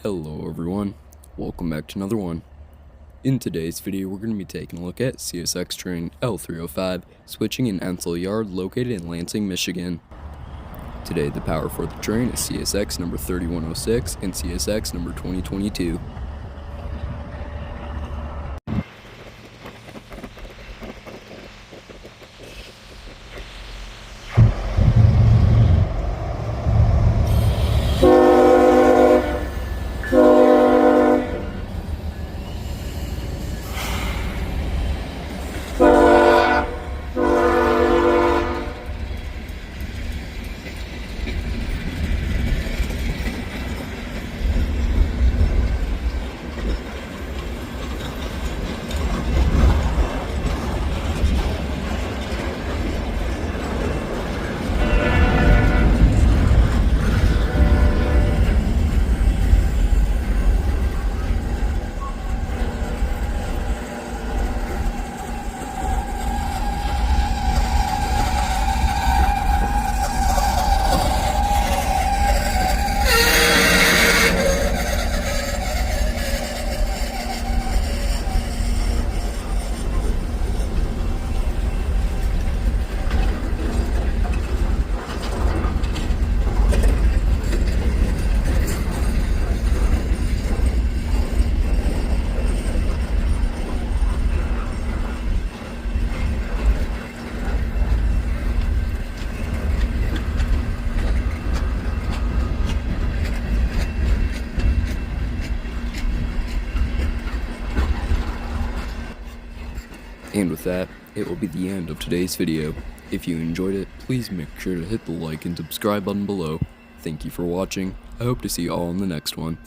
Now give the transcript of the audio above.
Hello everyone, welcome back to another one. In today's video we're going to be taking a look at CSX train L305 switching in Ensel Yard located in Lansing, Michigan. Today the power for the train is CSX number 3106 and CSX number 2022. And with that, it will be the end of today's video. If you enjoyed it, please make sure to hit the like and subscribe button below. Thank you for watching. I hope to see you all in the next one.